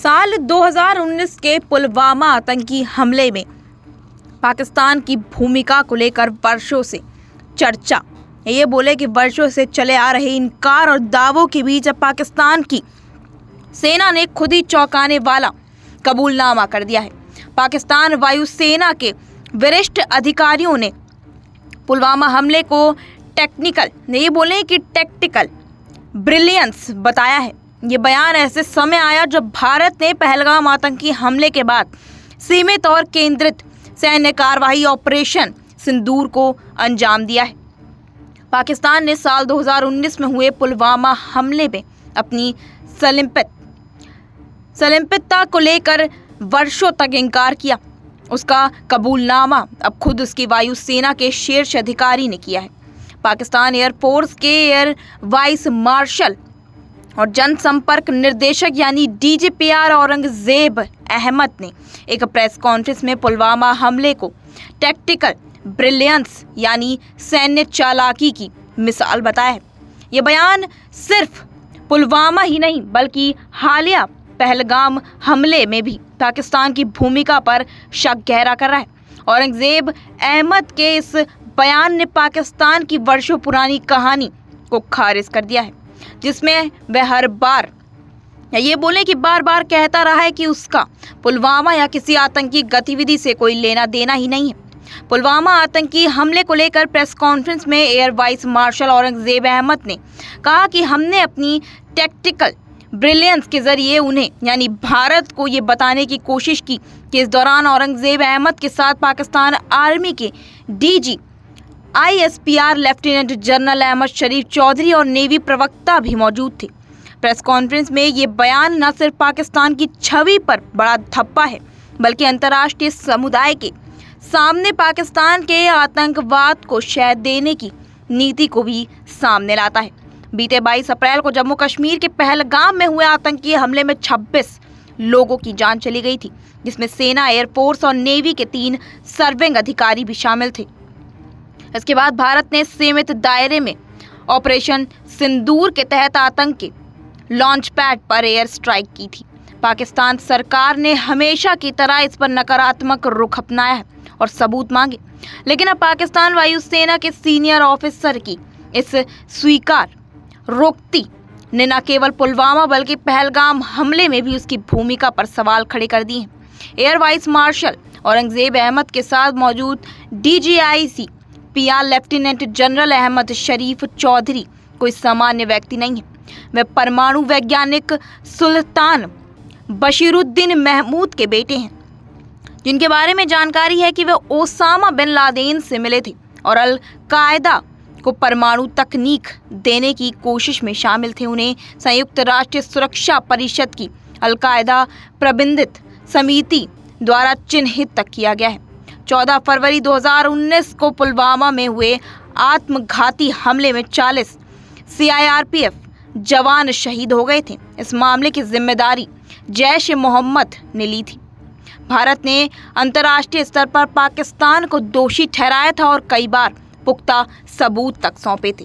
साल 2019 के पुलवामा आतंकी हमले में पाकिस्तान की भूमिका को लेकर वर्षों से चर्चा। ये बोले कि वर्षों से चले आ रहे इनकार और दावों के बीच अब पाकिस्तान की सेना ने खुद ही चौंकाने वाला कबूलनामा कर दिया है। पाकिस्तान वायुसेना के वरिष्ठ अधिकारियों ने पुलवामा हमले को टैक्टिकल ब्रिलियंस बताया है। ये बयान ऐसे समय आया जब भारत ने पहलगाम आतंकी हमले के बाद सीमित और केंद्रित सैन्य कार्रवाई ऑपरेशन सिंदूर को अंजाम दिया है। पाकिस्तान ने साल 2019 में हुए पुलवामा हमले में अपनी संलिप्तता को लेकर वर्षों तक इनकार किया। उसका कबूलनामा अब खुद उसकी वायुसेना के शीर्ष अधिकारी ने किया है। पाकिस्तान एयरफोर्स के एयर वाइस मार्शल और जनसंपर्क निर्देशक यानी DGPR औरंगजेब अहमद ने एक प्रेस कॉन्फ्रेंस में पुलवामा हमले को टैक्टिकल ब्रिलियंस यानी सैन्य चालाकी की मिसाल बताया है। ये बयान सिर्फ पुलवामा ही नहीं बल्कि हालिया पहलगाम हमले में भी पाकिस्तान की भूमिका पर शक गहरा कर रहा है। औरंगजेब अहमद के इस बयान ने पाकिस्तान की वर्षों पुरानी कहानी को खारिज कर दिया है, जिसमें वह हर बार ये बोले कि बार बार कहता रहा है कि उसका पुलवामा या किसी आतंकी गतिविधि से कोई लेना देना ही नहीं है। पुलवामा आतंकी हमले को लेकर प्रेस कॉन्फ्रेंस में air vice marshal Aurangzeb Ahmed ने कहा कि हमने अपनी टैक्टिकल ब्रिलियंस के जरिए उन्हें यानी भारत को ये बताने की कोशिश की कि इस दौरान औरंगजेब अहमद के साथ पाकिस्तान आर्मी के DG ISPR lieutenant general Ahmed Sharif Chaudhry और नेवी प्रवक्ता भी मौजूद थे। प्रेस कॉन्फ्रेंस में ये बयान न सिर्फ पाकिस्तान की छवि पर बड़ा धब्बा है बल्कि अंतर्राष्ट्रीय समुदाय के सामने पाकिस्तान के आतंकवाद को शह देने की नीति को भी सामने लाता है। बीते 22 अप्रैल को जम्मू कश्मीर के पहलगाम में हुए आतंकी हमले में 26 लोगों की जान चली गई थी, जिसमें सेना, एयरफोर्स और नेवी के 3 सर्विंग अधिकारी भी शामिल थे। इसके बाद भारत ने सीमित दायरे में ऑपरेशन सिंदूर के तहत आतंक के लॉन्च पैड पर एयर स्ट्राइक की थी। पाकिस्तान सरकार ने हमेशा की तरह इस पर नकारात्मक रुख अपनाया है और सबूत मांगे, लेकिन अब पाकिस्तान वायुसेना के सीनियर ऑफिसर की इस स्वीकार रोकती ने न केवल पुलवामा बल्कि पहलगाम हमले में भी उसकी भूमिका पर सवाल खड़े कर दिए हैं। Air vice marshal Aurangzeb Ahmed के साथ मौजूद DGICPR lieutenant general Ahmed Sharif Chaudhry कोई सामान्य व्यक्ति नहीं है। वे परमाणु वैज्ञानिक सुल्तान बशीरुद्दीन महमूद के बेटे हैं, जिनके बारे में जानकारी है कि वे ओसामा बिन लादेन से मिले थे और अल कायदा को परमाणु तकनीक देने की कोशिश में शामिल थे। उन्हें संयुक्त राष्ट्र सुरक्षा परिषद की अल कायदा प्रबंधित समिति द्वारा चिन्हित तक किया गया है। 14 फरवरी 2019 को पुलवामा में हुए आत्मघाती हमले में 40 CIRPF जवान शहीद हो गए थे। इस मामले की जिम्मेदारी जैश ए मोहम्मद ने ली थी। भारत ने अंतर्राष्ट्रीय स्तर पर पाकिस्तान को दोषी ठहराया था और कई बार पुख्ता सबूत तक सौंपे थे।